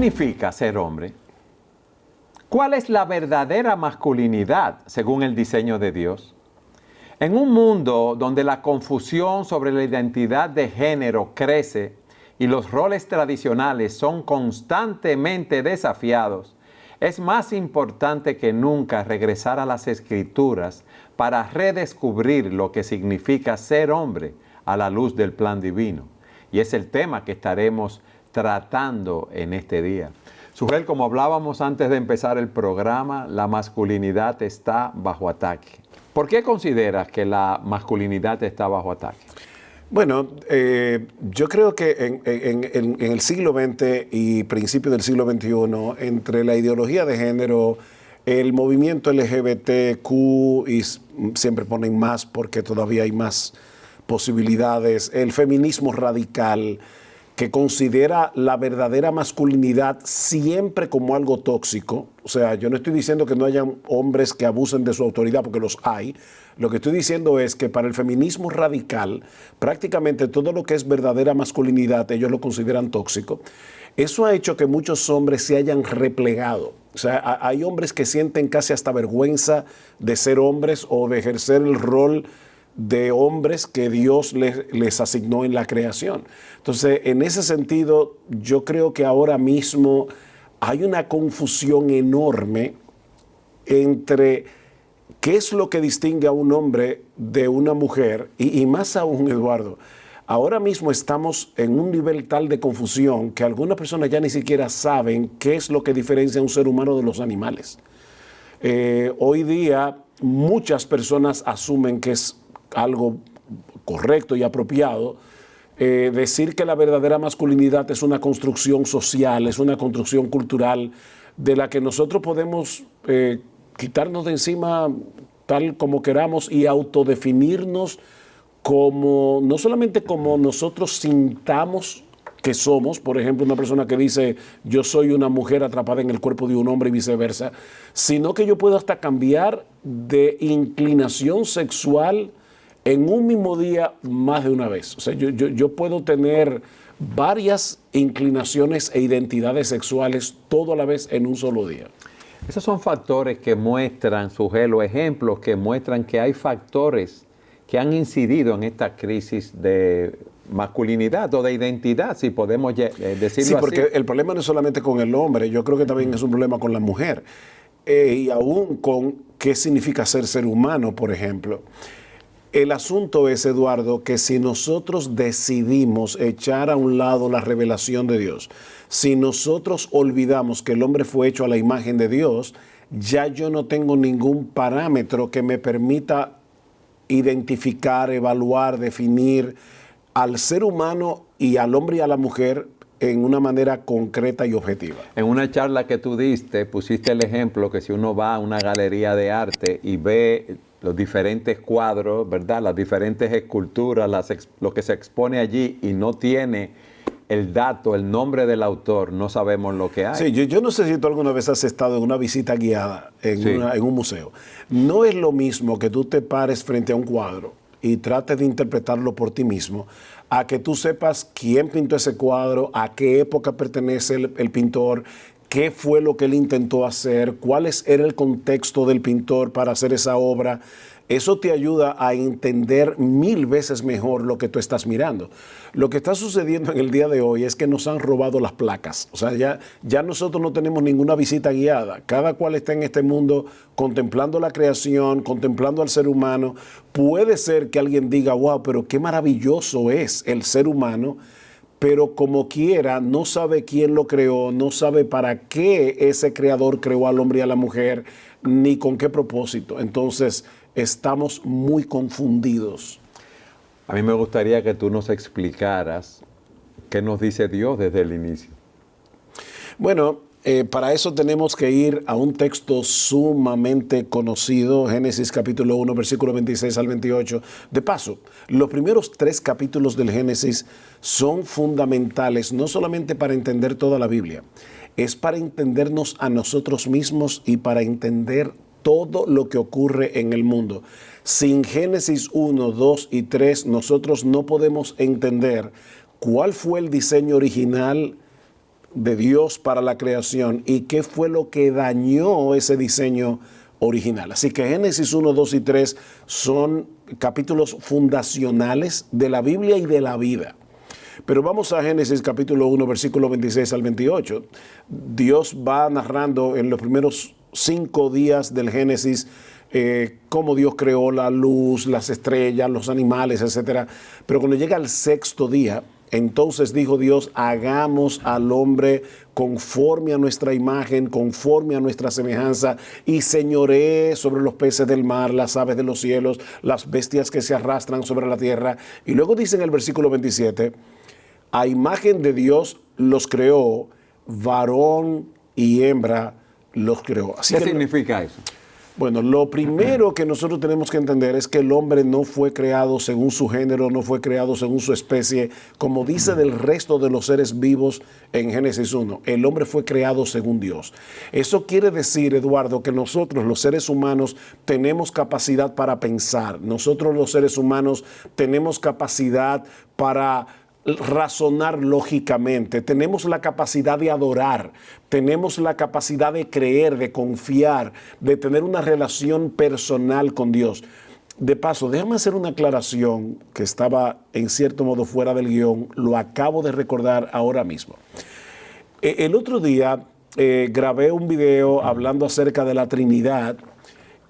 significa ser hombre? ¿Cuál es la verdadera masculinidad según el diseño de Dios? En un mundo donde la confusión sobre la identidad de género crece y los roles tradicionales son constantemente desafiados, es más importante que nunca regresar a las Escrituras para redescubrir lo que significa ser hombre a la luz del plan divino. Y es el tema que estaremos tratando en este día. Sujel, como hablábamos antes de empezar el programa, la masculinidad está bajo ataque. ¿Por qué consideras que la masculinidad está bajo ataque? Bueno, yo creo que en el siglo XX y principios del siglo XXI, entre la ideología de género, el movimiento LGBTQ, y siempre ponen más porque todavía hay más posibilidades, el feminismo radical, que considera la verdadera masculinidad siempre como algo tóxico. O sea, yo no estoy diciendo que no hayan hombres que abusen de su autoridad, porque los hay. Lo que estoy diciendo es que para el feminismo radical, prácticamente todo lo que es verdadera masculinidad, ellos lo consideran tóxico. Eso ha hecho que muchos hombres se hayan replegado. O sea, hay hombres que sienten casi hasta vergüenza de ser hombres o de ejercer el rol de hombres que Dios les asignó en la creación. Entonces, en ese sentido, yo creo que ahora mismo hay una confusión enorme entre qué es lo que distingue a un hombre de una mujer, y más aún, Eduardo, ahora mismo estamos en un nivel tal de confusión que algunas personas ya ni siquiera saben qué es lo que diferencia a un ser humano de los animales. Hoy día, muchas personas asumen que es algo correcto y apropiado decir que la verdadera masculinidad es una construcción social, es una construcción cultural de la que nosotros podemos quitarnos de encima tal como queramos y autodefinirnos como, no solamente como nosotros sintamos que somos, por ejemplo, una persona que dice yo soy una mujer atrapada en el cuerpo de un hombre y viceversa, sino que yo puedo hasta cambiar de inclinación sexual en un mismo día más de una vez. O sea, yo puedo tener varias inclinaciones e identidades sexuales todo a la vez en un solo día. Esos son factores que muestran, Sujel, o ejemplos que muestran que hay factores que han incidido en esta crisis de masculinidad o de identidad, si podemos decirlo así. Sí, porque el problema no es solamente con el hombre, yo creo que también es un problema con la mujer. Y aún con qué significa ser humano, por ejemplo. El asunto es, Eduardo, que si nosotros decidimos echar a un lado la revelación de Dios, si nosotros olvidamos que el hombre fue hecho a la imagen de Dios, ya yo no tengo ningún parámetro que me permita identificar, evaluar, definir al ser humano y al hombre y a la mujer en una manera concreta y objetiva. En una charla que tú diste, pusiste el ejemplo que si uno va a una galería de arte y ve los diferentes cuadros, ¿verdad? Las diferentes esculturas, lo que se expone allí y no tiene el dato, el nombre del autor, no sabemos lo que hay. Sí, yo no sé si tú alguna vez has estado en una visita guiada en un museo. No es lo mismo que tú te pares frente a un cuadro y trates de interpretarlo por ti mismo, a que tú sepas quién pintó ese cuadro, a qué época pertenece el pintor, qué fue lo que él intentó hacer, cuál era el contexto del pintor para hacer esa obra. Eso te ayuda a entender 1000 veces mejor lo que tú estás mirando. Lo que está sucediendo en el día de hoy es que nos han robado las placas. O sea, ya nosotros no tenemos ninguna visita guiada. Cada cual está en este mundo contemplando la creación, contemplando al ser humano. Puede ser que alguien diga, wow, pero qué maravilloso es el ser humano, pero como quiera, no sabe quién lo creó, no sabe para qué ese creador creó al hombre y a la mujer, ni con qué propósito. Entonces, estamos muy confundidos. A mí me gustaría que tú nos explicaras qué nos dice Dios desde el inicio. Bueno, para eso tenemos que ir a un texto sumamente conocido, Génesis capítulo 1, versículo 26 al 28. De paso, los primeros 3 capítulos del Génesis son fundamentales, no solamente para entender toda la Biblia, es para entendernos a nosotros mismos y para entender todo lo que ocurre en el mundo. Sin Génesis 1, 2 y 3, nosotros no podemos entender cuál fue el diseño original de Dios para la creación y qué fue lo que dañó ese diseño original. Así que Génesis 1, 2 y 3 son capítulos fundacionales de la Biblia y de la vida. Pero vamos a Génesis capítulo 1, versículo 26 al 28. Dios va narrando en los primeros 5 días del Génesis cómo Dios creó la luz, las estrellas, los animales, etc. Pero cuando llega al 6º día, entonces dijo Dios, hagamos al hombre conforme a nuestra imagen, conforme a nuestra semejanza, y señoree sobre los peces del mar, las aves de los cielos, las bestias que se arrastran sobre la tierra. Y luego dice en el versículo 27, a imagen de Dios los creó, varón y hembra los creó. Así ¿Qué significa eso? Bueno, lo primero que nosotros tenemos que entender es que el hombre no fue creado según su género, no fue creado según su especie, como dice del resto de los seres vivos en Génesis 1. El hombre fue creado según Dios. Eso quiere decir, Eduardo, que nosotros, los seres humanos, tenemos capacidad para pensar. Nosotros, los seres humanos, tenemos capacidad para razonar lógicamente, tenemos la capacidad de adorar, tenemos la capacidad de creer, de confiar, de tener una relación personal con Dios. De paso, déjame hacer una aclaración que estaba en cierto modo fuera del guión, lo acabo de recordar ahora mismo. El otro día grabé un video hablando acerca de la Trinidad.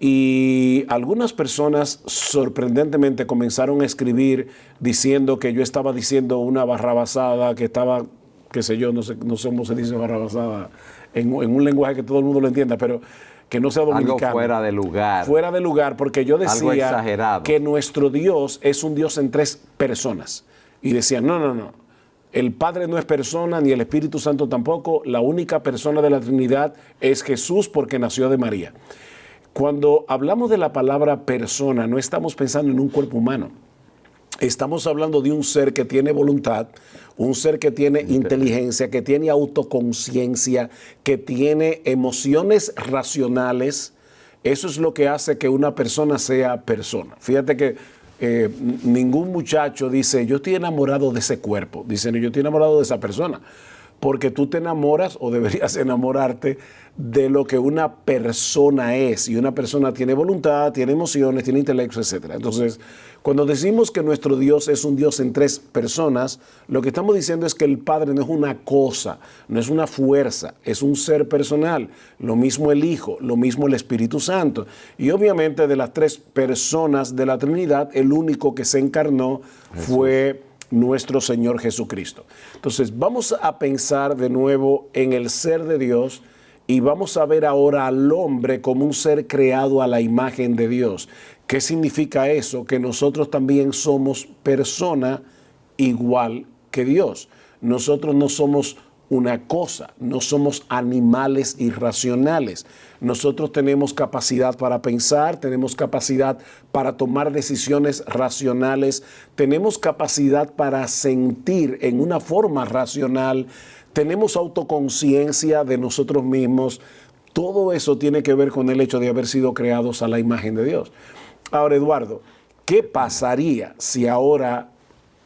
Y algunas personas sorprendentemente comenzaron a escribir diciendo que yo estaba diciendo una barrabasada, que estaba, qué sé yo, no sé cómo se dice barrabasada, en un lenguaje que todo el mundo lo entienda, pero que no sea dominicano. Algo fuera de lugar. Fuera de lugar, porque yo Algo decía exagerado. que nuestro Dios es un Dios en 3 personas. Y decían, no. El Padre no es persona, ni el Espíritu Santo tampoco. La única persona de la Trinidad es Jesús porque nació de María. Cuando hablamos de la palabra persona, no estamos pensando en un cuerpo humano. Estamos hablando de un ser que tiene voluntad, un ser que tiene inteligencia, que tiene autoconciencia, que tiene emociones racionales. Eso es lo que hace que una persona sea persona. Fíjate que ningún muchacho dice, yo estoy enamorado de ese cuerpo. Dicen, yo estoy enamorado de esa persona. Porque tú te enamoras o deberías enamorarte de lo que una persona es. Y una persona tiene voluntad, tiene emociones, tiene intelecto, etc. Entonces, cuando decimos que nuestro Dios es un Dios en 3 personas, lo que estamos diciendo es que el Padre no es una cosa, no es una fuerza, es un ser personal. Lo mismo el Hijo, lo mismo el Espíritu Santo. Y obviamente de las 3 personas de la Trinidad, el único que se encarnó fue nuestro Señor Jesucristo. Entonces, vamos a pensar de nuevo en el ser de Dios y vamos a ver ahora al hombre como un ser creado a la imagen de Dios. ¿Qué significa eso? Que nosotros también somos persona igual que Dios. Nosotros no somos una cosa, no somos animales irracionales. Nosotros tenemos capacidad para pensar, tenemos capacidad para tomar decisiones racionales, tenemos capacidad para sentir en una forma racional, tenemos autoconciencia de nosotros mismos. Todo eso tiene que ver con el hecho de haber sido creados a la imagen de Dios. Ahora, Eduardo, ¿qué pasaría si ahora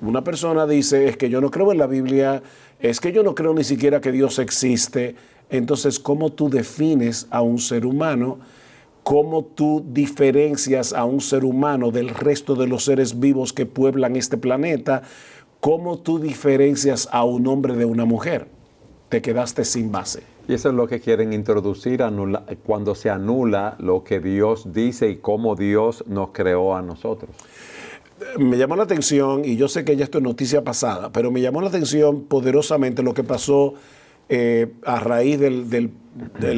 una persona dice, es que yo no creo en la Biblia, es que yo no creo ni siquiera que Dios existe? Entonces, ¿cómo tú defines a un ser humano? ¿Cómo tú diferencias a un ser humano del resto de los seres vivos que pueblan este planeta? ¿Cómo tú diferencias a un hombre de una mujer? Te quedaste sin base. Y eso es lo que quieren introducir cuando se anula lo que Dios dice y cómo Dios nos creó a nosotros. Me llamó la atención, y yo sé que ya esto es noticia pasada, pero me llamó la atención poderosamente lo que pasó a raíz del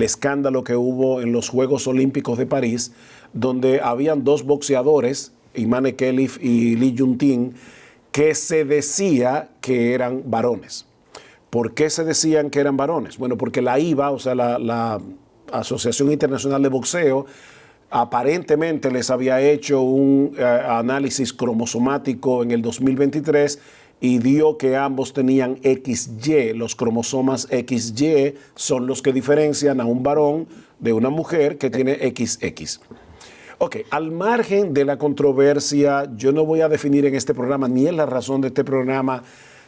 escándalo que hubo en los Juegos Olímpicos de París, donde habían 2 boxeadores, Imane Khelif y Lee Junting, que se decía que eran varones. ¿Por qué se decían que eran varones? Bueno, porque la IBA, o sea, la Asociación Internacional de Boxeo, aparentemente les había hecho un análisis cromosomático en el 2023 y dio que ambos tenían XY. Los cromosomas XY son los que diferencian a un varón de una mujer que tiene XX. Ok, al margen de la controversia, yo no voy a definir en este programa, ni es la razón de este programa,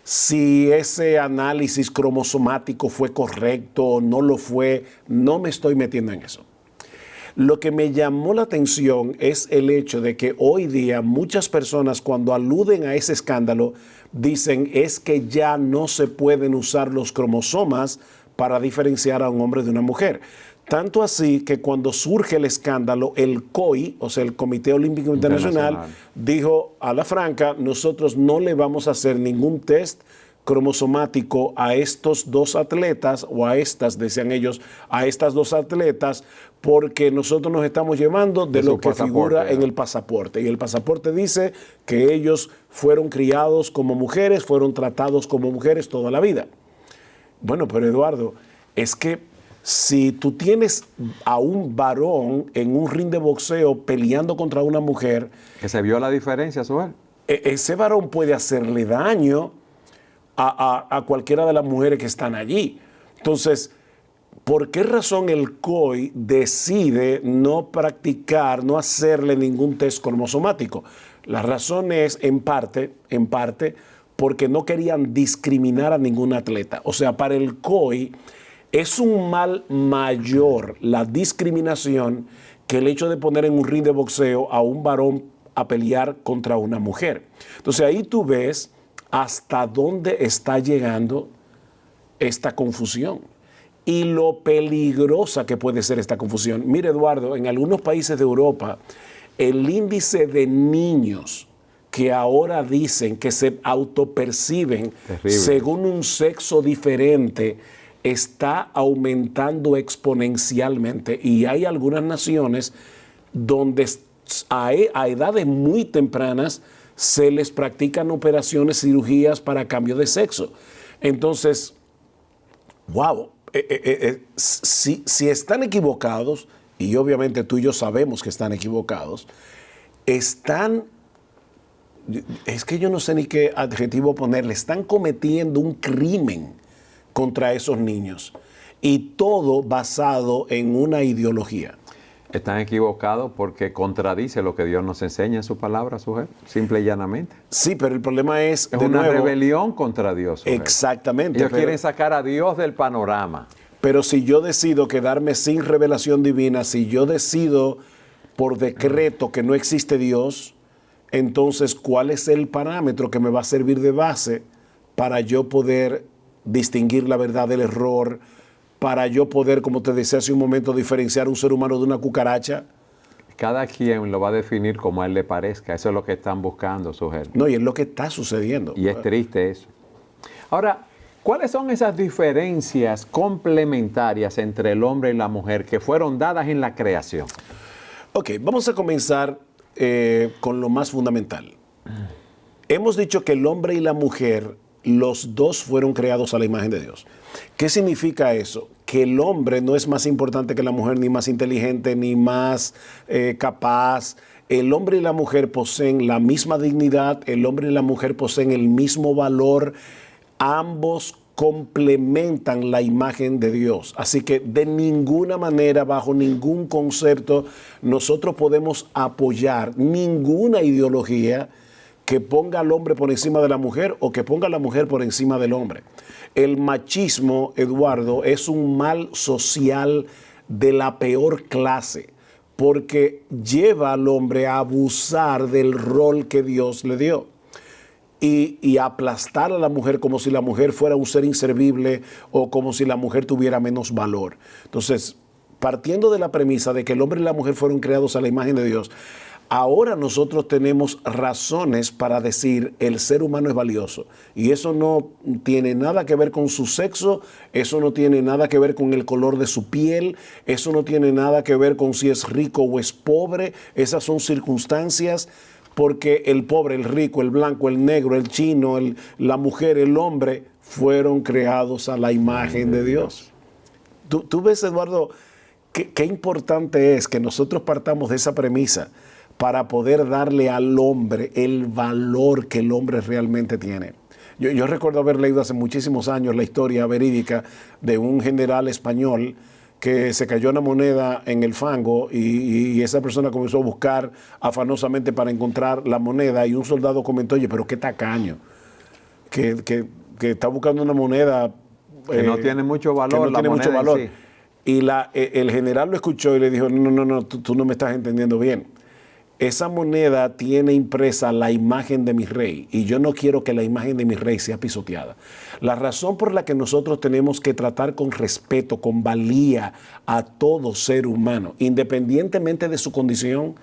si ese análisis cromosomático fue correcto o no lo fue, no me estoy metiendo en eso. Lo que me llamó la atención es el hecho de que hoy día muchas personas cuando aluden a ese escándalo dicen es que ya no se pueden usar los cromosomas para diferenciar a un hombre de una mujer. Tanto así que cuando surge el escándalo, el COI, o sea, el Comité Olímpico Internacional, dijo a la franca, nosotros no le vamos a hacer ningún test cromosomático a estos dos atletas, o a estas, decían ellos, a estas dos atletas, porque nosotros nos estamos llevando de lo que figura en el pasaporte. Y el pasaporte dice que ellos fueron criados como mujeres, fueron tratados como mujeres toda la vida. Bueno, pero Eduardo, es que si tú tienes a un varón en un ring de boxeo peleando contra una mujer... Que se vio la diferencia, Suel. Ese varón puede hacerle daño a cualquiera de las mujeres que están allí. Entonces, ¿por qué razón el COI decide no practicar, no hacerle ningún test cromosomático? La razón es, en parte, porque no querían discriminar a ningún atleta. O sea, para el COI es un mal mayor la discriminación que el hecho de poner en un ring de boxeo a un varón a pelear contra una mujer. Entonces ahí tú ves hasta dónde está llegando esta confusión y lo peligrosa que puede ser esta confusión. Mire, Eduardo, en algunos países de Europa, el índice de niños que ahora dicen que se autoperciben según un sexo diferente está aumentando exponencialmente, y hay algunas naciones donde a edades muy tempranas se les practican operaciones, cirugías para cambio de sexo. Entonces, wow, si están equivocados, y obviamente tú y yo sabemos que están equivocados, es que yo no sé ni qué adjetivo ponerle, están cometiendo un crimen contra esos niños, y todo basado en una ideología. Están equivocados porque contradice lo que Dios nos enseña en su palabra, sujeto, simple y llanamente. Sí, pero el problema es una rebelión contra Dios. Sujeto. Exactamente. Ellos quieren sacar a Dios del panorama. Pero si yo decido quedarme sin revelación divina, si yo decido por decreto que no existe Dios, entonces, ¿cuál es el parámetro que me va a servir de base para yo poder distinguir la verdad del error, para yo poder, como te decía hace un momento, diferenciar un ser humano de una cucaracha? Cada quien lo va a definir como a él le parezca. Eso es lo que están buscando, sujeto. No, y es lo que está sucediendo. Y es triste eso. Ahora, ¿cuáles son esas diferencias complementarias entre el hombre y la mujer que fueron dadas en la creación? Ok, vamos a comenzar con lo más fundamental. Hemos dicho que el hombre y la mujer, los dos fueron creados a la imagen de Dios. ¿Qué significa eso? Que el hombre no es más importante que la mujer, ni más inteligente, ni más capaz. El hombre y la mujer poseen la misma dignidad, el hombre y la mujer poseen el mismo valor. Ambos complementan la imagen de Dios. Así que de ninguna manera, bajo ningún concepto, nosotros podemos apoyar ninguna ideología que ponga al hombre por encima de la mujer o que ponga a la mujer por encima del hombre. El machismo, Eduardo, es un mal social de la peor clase, porque lleva al hombre a abusar del rol que Dios le dio y aplastar a la mujer como si la mujer fuera un ser inservible o como si la mujer tuviera menos valor. Entonces, partiendo de la premisa de que el hombre y la mujer fueron creados a la imagen de Dios, ahora nosotros tenemos razones para decir el ser humano es valioso. Y eso no tiene nada que ver con su sexo, eso no tiene nada que ver con el color de su piel, eso no tiene nada que ver con si es rico o es pobre. Esas son circunstancias, porque el pobre, el rico, el blanco, el negro, el chino, la mujer, el hombre, fueron creados a la imagen de Dios. Tú ves, Eduardo, qué importante es que nosotros partamos de esa premisa para poder darle al hombre el valor que el hombre realmente tiene. Yo recuerdo haber leído hace muchísimos años la historia verídica de un general español que se cayó una moneda en el fango y esa persona comenzó a buscar afanosamente para encontrar la moneda, y un soldado comentó: oye, pero qué tacaño. que está buscando una moneda Que no tiene mucho valor. que no tiene mucho moneda en valor. sí. Y el general lo escuchó y le dijo, no, tú no me estás entendiendo bien. Esa moneda tiene impresa la imagen de mi rey y yo no quiero que la imagen de mi rey sea pisoteada. La razón por la que nosotros tenemos que tratar con respeto, con valía a todo ser humano, independientemente de su condición,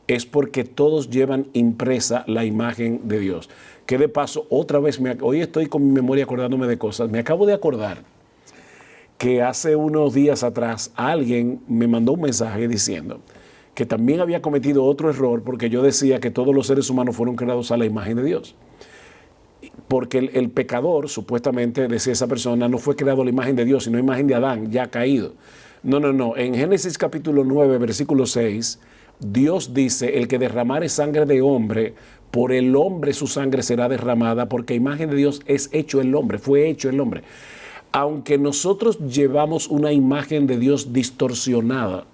es porque todos llevan impresa la imagen de Dios. Que de paso, otra vez, hoy estoy con mi memoria acordándome de cosas. Me acabo de acordar que hace unos días atrás alguien me mandó un mensaje diciendo que también había cometido otro error porque yo decía que todos los seres humanos fueron creados a la imagen de Dios. Porque el pecador, supuestamente, decía esa persona, no fue creado a la imagen de Dios, sino a la imagen de Adán, ya caído. No. En Génesis capítulo 9, versículo 6, Dios dice, el que derramare sangre de hombre, por el hombre su sangre será derramada, porque a imagen de Dios es hecho el hombre, fue hecho el hombre. Aunque nosotros llevamos una imagen de Dios distorsionada,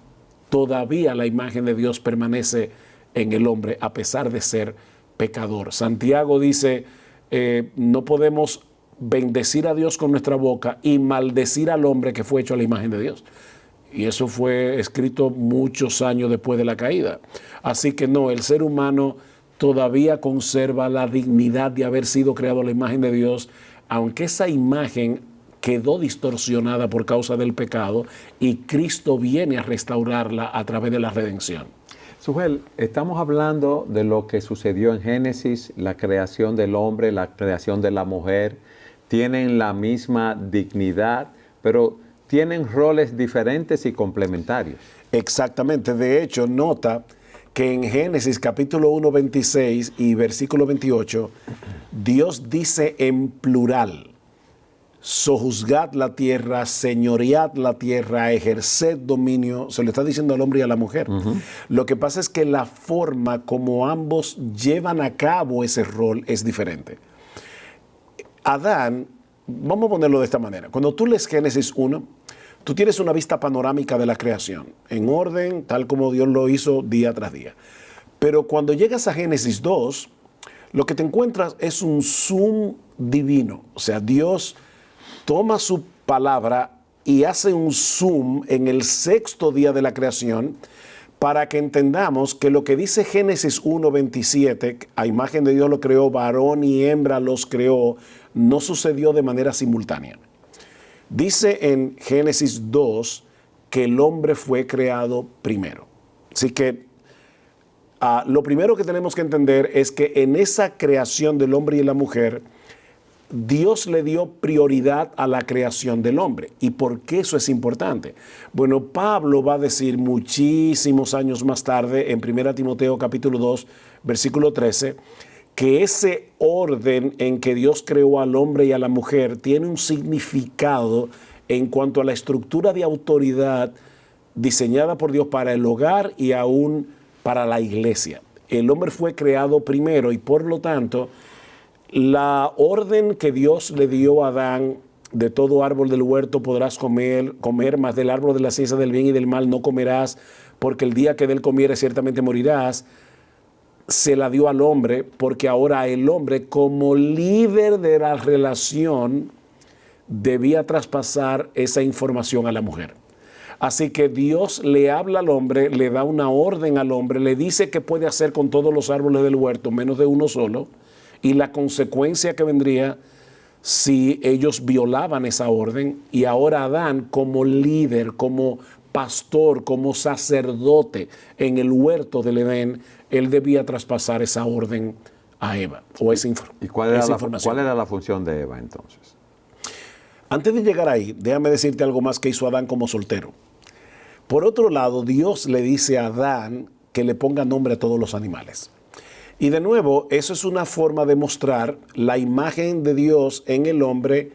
todavía la imagen de Dios permanece en el hombre a pesar de ser pecador. Santiago dice, no podemos bendecir a Dios con nuestra boca y maldecir al hombre que fue hecho a la imagen de Dios. Y eso fue escrito muchos años después de la caída. Así que no, el ser humano todavía conserva la dignidad de haber sido creado a la imagen de Dios, aunque esa imagen quedó distorsionada por causa del pecado y Cristo viene a restaurarla a través de la redención. Sujel, estamos hablando de lo que sucedió en Génesis, la creación del hombre, la creación de la mujer, tienen la misma dignidad, pero tienen roles diferentes y complementarios. Exactamente, de hecho, nota que en Génesis capítulo 1, 26 y versículo 28, Dios dice en plural, sojuzgad la tierra, señoread la tierra, ejerced dominio. Se lo está diciendo al hombre y a la mujer. Lo que pasa es que la forma como ambos llevan a cabo ese rol es diferente. Adán, vamos a ponerlo de esta manera. Cuando tú lees Génesis 1, tú tienes una vista panorámica de la creación, en orden, tal como Dios lo hizo día tras día. Pero cuando llegas a Génesis 2, lo que te encuentras es un zoom divino. O sea, Dios toma su palabra y hace un zoom en el sexto día de la creación para que entendamos que lo que dice Génesis 1:27, a imagen de Dios lo creó, varón y hembra los creó, no sucedió de manera simultánea. Dice en Génesis 2 que el hombre fue creado primero. Así que lo primero que tenemos que entender es que en esa creación del hombre y la mujer, Dios le dio prioridad a la creación del hombre. ¿Y por qué eso es importante? Bueno, Pablo va a decir muchísimos años más tarde, en 1 Timoteo capítulo 2, versículo 13, que ese orden en que Dios creó al hombre y a la mujer tiene un significado en cuanto a la estructura de autoridad diseñada por Dios para el hogar y aún para la iglesia. El hombre fue creado primero y por lo tanto, la orden que Dios le dio a Adán, de todo árbol del huerto podrás comer, mas del árbol de la ciencia del bien y del mal no comerás, porque el día que de él comieres ciertamente morirás, se la dio al hombre, porque ahora el hombre, como líder de la relación, debía traspasar esa información a la mujer. Así que Dios le habla al hombre, le da una orden al hombre, le dice qué puede hacer con todos los árboles del huerto, menos de uno solo, y la consecuencia que vendría si ellos violaban esa orden. Y ahora Adán, como líder, como pastor, como sacerdote en el huerto del Edén, él debía traspasar esa orden a Eva o esa información. ¿Y cuál era la función de Eva entonces? Antes de llegar ahí, déjame decirte algo más que hizo Adán como soltero. Por otro lado, Dios le dice a Adán que le ponga nombre a todos los animales. Y de nuevo, eso es una forma de mostrar la imagen de Dios en el hombre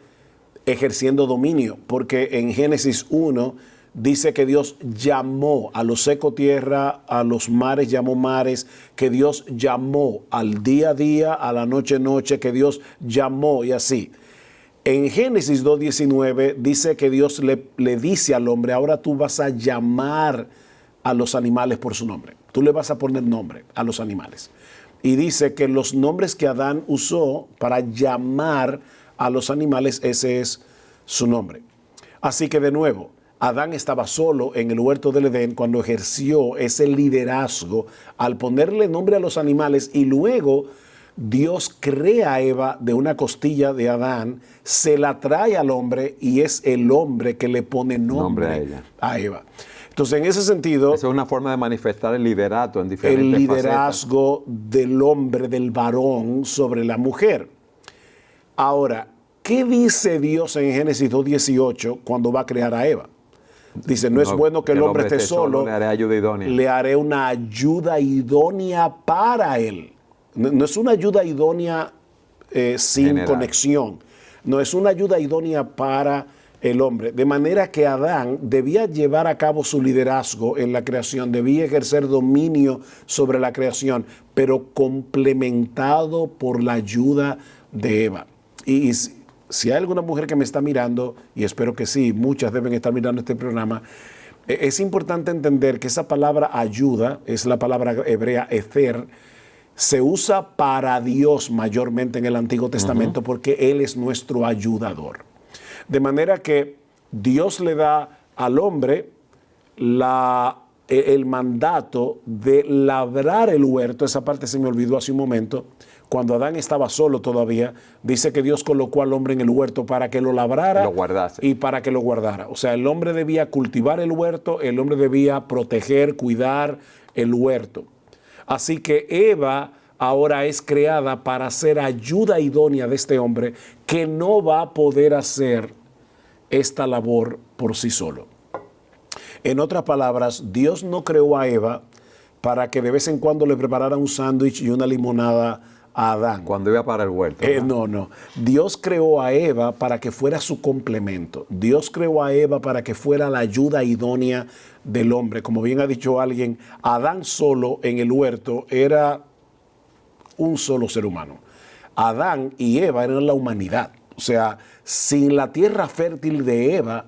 ejerciendo dominio, porque en Génesis 1 dice que Dios llamó a lo seco tierra, a los mares llamó mares, que Dios llamó al día a día, a la noche noche, que Dios llamó y así. En Génesis 2:19 dice que Dios le dice al hombre, ahora tú vas a llamar a los animales por su nombre. Tú le vas a poner nombre a los animales. Y dice que los nombres que Adán usó para llamar a los animales, ese es su nombre. Así que de nuevo, Adán estaba solo en el huerto del Edén cuando ejerció ese liderazgo al ponerle nombre a los animales, y luego Dios crea a Eva de una costilla de Adán, se la trae al hombre y es el hombre que le pone nombre a Eva. Entonces, en ese sentido, esa es una forma de manifestar el liderato en diferentes el liderazgo facetas del hombre, del varón sobre la mujer. Ahora, ¿qué dice Dios en Génesis 2:18 cuando va a crear a Eva? Dice, no es bueno que el hombre esté solo, le haré ayuda idónea. le haré una ayuda idónea para él. No es una ayuda idónea sin General. conexión, no es una ayuda idónea para el hombre. De manera que Adán debía llevar a cabo su liderazgo en la creación, debía ejercer dominio sobre la creación, pero complementado por la ayuda de Eva. Y si hay alguna mujer que me está mirando, y espero que sí, muchas deben estar mirando este programa, es importante entender que esa palabra ayuda, es la palabra hebrea ether, se usa para Dios mayormente en el Antiguo Testamento porque Él es nuestro ayudador. De manera que Dios le da al hombre el mandato de labrar el huerto. Esa parte se me olvidó hace un momento. Cuando Adán estaba solo todavía, dice que Dios colocó al hombre en el huerto para que lo labrara y para que lo guardara. O sea, el hombre debía cultivar el huerto, el hombre debía proteger, cuidar el huerto. Así que Eva ahora es creada para ser ayuda idónea de este hombre que no va a poder hacer esta labor por sí solo. En otras palabras, Dios no creó a Eva para que de vez en cuando le preparara un sándwich y una limonada a Adán. Cuando iba para el huerto. No. Dios creó a Eva para que fuera su complemento. Dios creó a Eva para que fuera la ayuda idónea del hombre. Como bien ha dicho alguien, Adán solo en el huerto era un solo ser humano. Adán y Eva eran la humanidad. O sea, sin la tierra fértil de Eva,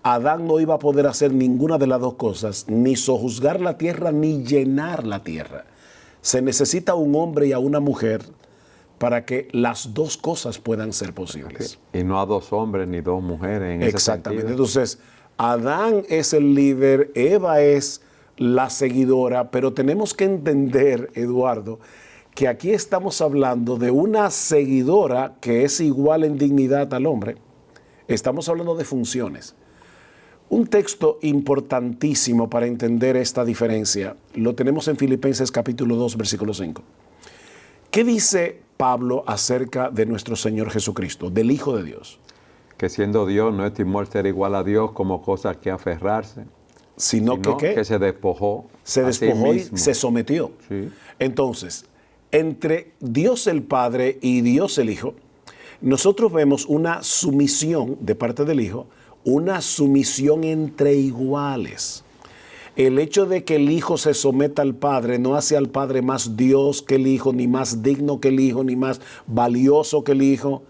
Adán no iba a poder hacer ninguna de las dos cosas, ni sojuzgar la tierra, ni llenar la tierra. Se necesita un hombre y a una mujer para que las dos cosas puedan ser posibles. Y no a dos hombres ni dos mujeres en ese Exactamente. sentido. Entonces, Adán es el líder, Eva es la seguidora, pero tenemos que entender, Eduardo, que aquí estamos hablando de una seguidora que es igual en dignidad al hombre. Estamos hablando de funciones. Un texto importantísimo para entender esta diferencia lo tenemos en Filipenses capítulo 2, versículo 5. ¿Qué dice Pablo acerca de nuestro Señor Jesucristo, del Hijo de Dios? Que siendo Dios no estimó el ser igual a Dios como cosa que aferrarse, sino que se despojó. Se despojó y se sometió. Sí. Entonces, entre Dios el Padre y Dios el Hijo, nosotros vemos una sumisión de parte del Hijo, una sumisión entre iguales. El hecho de que el Hijo se someta al Padre no hace al Padre más Dios que el Hijo, ni más digno que el Hijo, ni más valioso que el Hijo.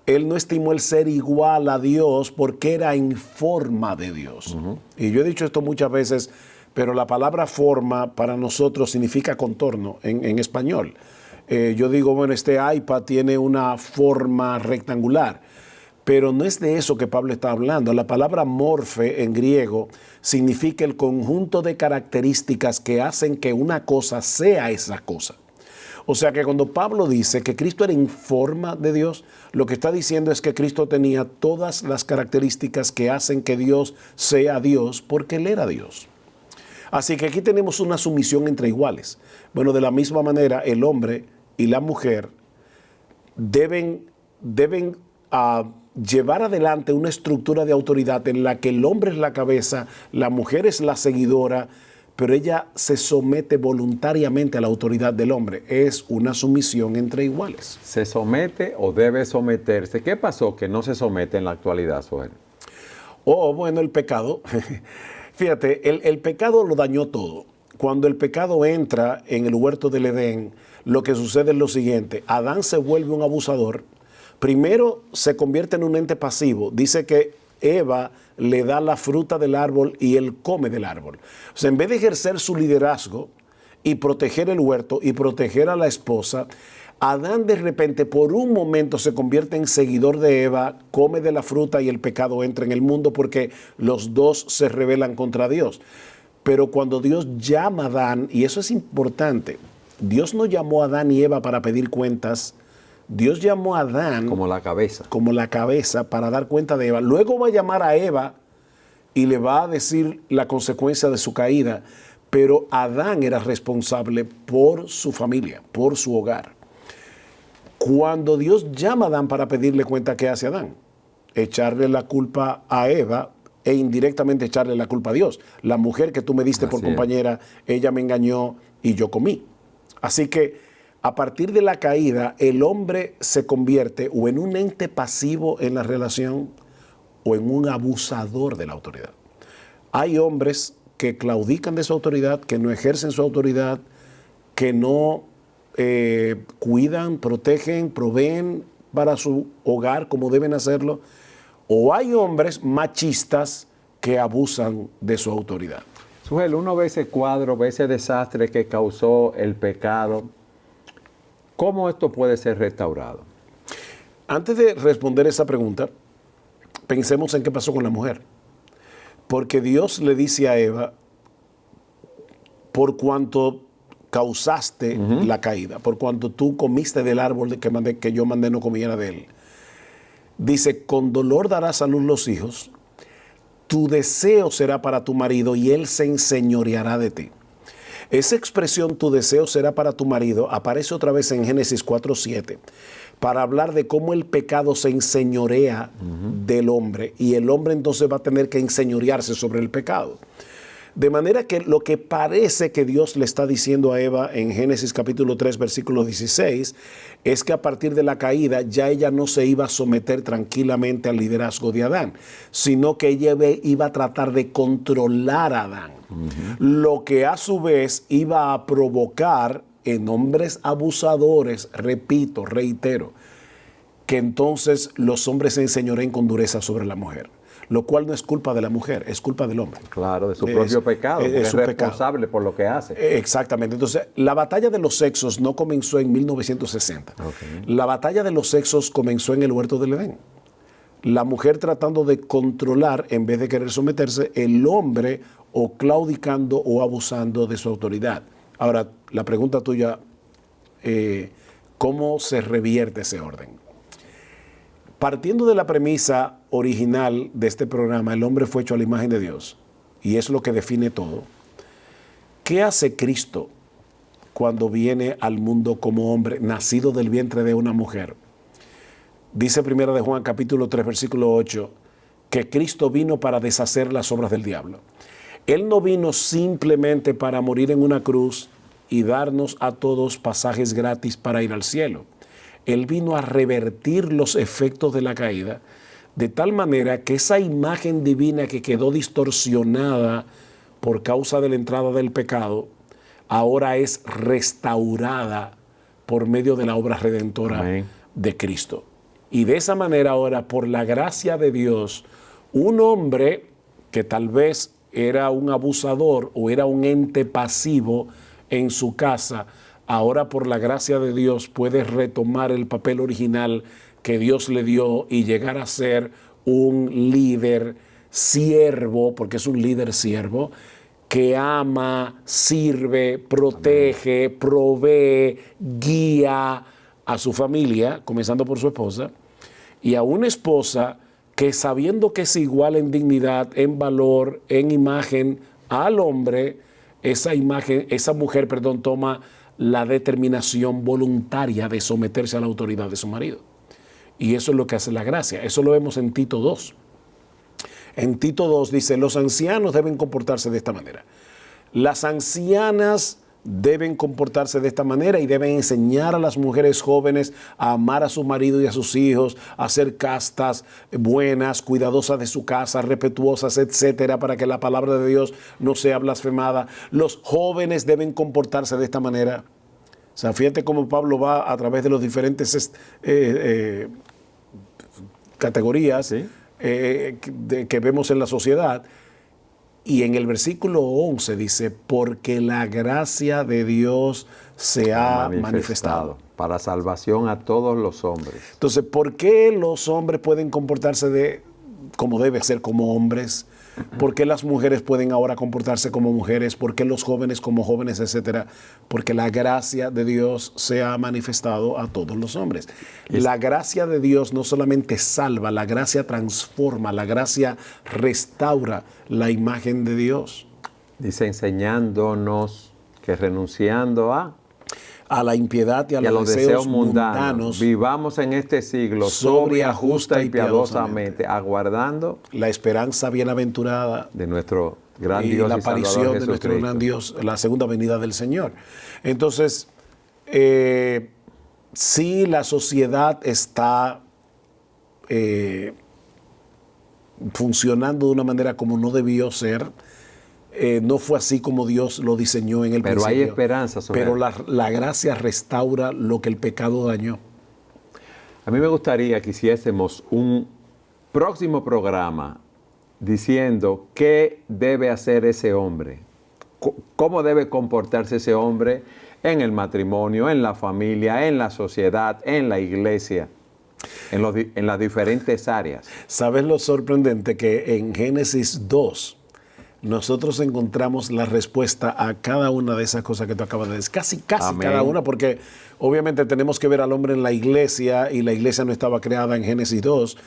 Él no estimó el ser igual a Dios porque era en forma de Dios. Y yo he dicho esto muchas veces, pero la palabra forma para nosotros significa contorno en español. Yo digo, bueno, este iPad tiene una forma rectangular. Pero no es de eso que Pablo está hablando. La palabra morfe en griego significa el conjunto de características que hacen que una cosa sea esa cosa. O sea que cuando Pablo dice que Cristo era en forma de Dios, lo que está diciendo es que Cristo tenía todas las características que hacen que Dios sea Dios porque Él era Dios. Así que aquí tenemos una sumisión entre iguales. Bueno, de la misma manera, el hombre y la mujer deben llevar adelante una estructura de autoridad en la que el hombre es la cabeza, la mujer es la seguidora, pero ella se somete voluntariamente a la autoridad del hombre. Es una sumisión entre iguales. ¿Se somete o debe someterse? ¿Qué pasó que no se somete en la actualidad, Soel? Bueno, el pecado. Fíjate, el pecado lo dañó todo. Cuando el pecado entra en el huerto del Edén, lo que sucede es lo siguiente. Adán se vuelve un abusador. Primero se convierte en un ente pasivo. Dice que Eva le da la fruta del árbol y él come del árbol. O sea, en vez de ejercer su liderazgo y proteger el huerto y proteger a la esposa, Adán de repente por un momento se convierte en seguidor de Eva, come de la fruta y el pecado entra en el mundo porque los dos se rebelan contra Dios. Pero cuando Dios llama a Adán, y eso es importante, Dios no llamó a Adán y Eva para pedir cuentas, Dios llamó a Adán Como la cabeza. como la cabeza para dar cuenta de Eva. Luego va a llamar a Eva y le va a decir la consecuencia de su caída, pero Adán era responsable por su familia, por su hogar. Cuando Dios llama a Adán para pedirle cuenta, ¿qué hace Adán? Echarle la culpa a Eva e indirectamente echarle la culpa a Dios. La mujer que tú me diste por Así es. compañera, ella me engañó y yo comí. Así que a partir de la caída, el hombre se convierte o en un ente pasivo en la relación o en un abusador de la autoridad. Hay hombres que claudican de su autoridad, que no ejercen su autoridad, que no cuidan, protegen, proveen para su hogar como deben hacerlo. O hay hombres machistas que abusan de su autoridad. Sugel, uno ve ese cuadro, ve ese desastre que causó el pecado. ¿Cómo esto puede ser restaurado? Antes de responder esa pregunta, pensemos en qué pasó con la mujer. Porque Dios le dice a Eva, por cuanto causaste la caída, por cuanto tú comiste del árbol que yo mandé no comiera de él. Dice, con dolor darás a luz los hijos, tu deseo será para tu marido y él se enseñoreará de ti. Esa expresión, tu deseo será para tu marido, aparece otra vez en Génesis 4:7, para hablar de cómo el pecado se enseñorea del hombre y el hombre entonces va a tener que enseñorearse sobre el pecado. De manera que lo que parece que Dios le está diciendo a Eva en Génesis capítulo 3, versículo 16, es que a partir de la caída ya ella no se iba a someter tranquilamente al liderazgo de Adán, sino que ella iba a tratar de controlar a Adán. Lo que a su vez iba a provocar en hombres abusadores, repito, reitero, que entonces los hombres se enseñoreen con dureza sobre la mujer. Lo cual no es culpa de la mujer, es culpa del hombre. Claro, de su propio pecado. Es su responsable por lo que hace. Exactamente. Entonces, la batalla de los sexos no comenzó en 1960. Okay. La batalla de los sexos comenzó en el huerto del Edén. La mujer tratando de controlar en vez de querer someterse, el hombre o claudicando o abusando de su autoridad. Ahora, la pregunta tuya, ¿cómo se revierte ese orden? Partiendo de la premisa original de este programa, el hombre fue hecho a la imagen de Dios, y es lo que define todo. ¿Qué hace Cristo cuando viene al mundo como hombre, nacido del vientre de una mujer? Dice 1 de Juan capítulo 3, versículo 8, que Cristo vino para deshacer las obras del diablo. Él no vino simplemente para morir en una cruz y darnos a todos pasajes gratis para ir al cielo. Él vino a revertir los efectos de la caída, de tal manera que esa imagen divina que quedó distorsionada por causa de la entrada del pecado, ahora es restaurada por medio de la obra redentora Amén. de Cristo. Y de esa manera ahora, por la gracia de Dios, un hombre que tal vez era un abusador o era un ente pasivo en su casa, ahora por la gracia de Dios puede retomar el papel original que Dios le dio y llegar a ser un líder siervo, porque es un líder siervo, que ama, sirve, protege, provee, guía a su familia, comenzando por su esposa, y a una esposa que sabiendo que es igual en dignidad, en valor, en imagen al hombre, esa mujer, toma la determinación voluntaria de someterse a la autoridad de su marido. Y eso es lo que hace la gracia. Eso lo vemos en Tito 2. En Tito 2 dice, los ancianos deben comportarse de esta manera. Las ancianas deben comportarse de esta manera y deben enseñar a las mujeres jóvenes a amar a su marido y a sus hijos, a ser castas, buenas, cuidadosas de su casa, respetuosas, etcétera, para que la palabra de Dios no sea blasfemada. Los jóvenes deben comportarse de esta manera. O sea, fíjate cómo Pablo va a través de los diferentes categorías ¿Sí? que vemos en la sociedad. Y en el versículo 11 dice, porque la gracia de Dios se ha manifestado. Para salvación a todos los hombres. Entonces, ¿por qué los hombres pueden comportarse como debe ser como hombres? ¿Por qué las mujeres pueden ahora comportarse como mujeres? ¿Por qué los jóvenes como jóvenes, etcétera? Porque la gracia de Dios se ha manifestado a todos los hombres. La gracia de Dios no solamente salva, la gracia transforma, la gracia restaura la imagen de Dios. Dice, enseñándonos que renunciando a la impiedad y a los deseos mundanos, vivamos en este siglo sobria, justa y piadosamente, aguardando la esperanza bienaventurada de nuestro gran y Dios la y Salvador aparición de nuestro gran Dios, la segunda venida del Señor. Entonces, sí, la sociedad está funcionando de una manera como no debió ser. No fue así como Dios lo diseñó en el principio. Pero hay esperanza sobre Pero la gracia restaura lo que el pecado dañó. A mí me gustaría que hiciésemos un próximo programa diciendo qué debe hacer ese hombre, cómo debe comportarse ese hombre en el matrimonio, en la familia, en la sociedad, en la iglesia, en las diferentes áreas. ¿Sabes lo sorprendente? Que en Génesis 2 nosotros encontramos la respuesta a cada una de esas cosas que tú acabas de decir. Casi Amén. Cada una, porque obviamente tenemos que ver al hombre en la iglesia, y la iglesia no estaba creada en Génesis 2,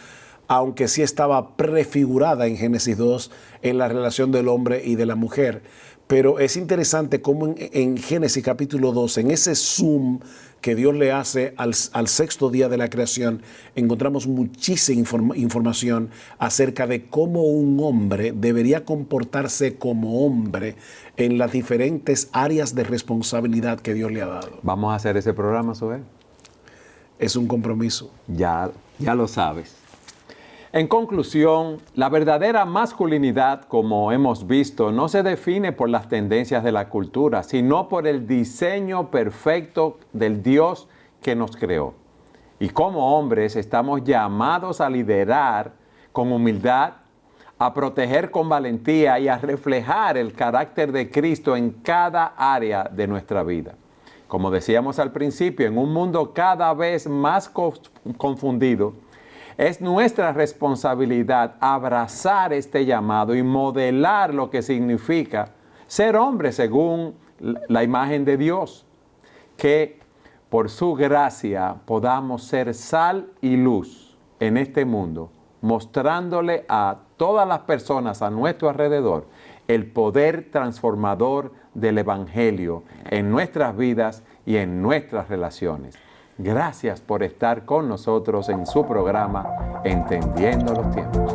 aunque sí estaba prefigurada en Génesis 2 en la relación del hombre y de la mujer. Pero es interesante cómo en Génesis capítulo 2, en ese zoom que Dios le hace al sexto día de la creación, encontramos muchísima información acerca de cómo un hombre debería comportarse como hombre en las diferentes áreas de responsabilidad que Dios le ha dado. ¿Vamos a hacer ese programa, Soel? Es un compromiso. Ya lo sabes. En conclusión, la verdadera masculinidad, como hemos visto, no se define por las tendencias de la cultura, sino por el diseño perfecto del Dios que nos creó. Y como hombres estamos llamados a liderar con humildad, a proteger con valentía y a reflejar el carácter de Cristo en cada área de nuestra vida. Como decíamos al principio, en un mundo cada vez más confundido, es nuestra responsabilidad abrazar este llamado y modelar lo que significa ser hombre según la imagen de Dios. Que por su gracia podamos ser sal y luz en este mundo, mostrándole a todas las personas a nuestro alrededor el poder transformador del Evangelio en nuestras vidas y en nuestras relaciones. Gracias por estar con nosotros en su programa Entendiendo los Tiempos.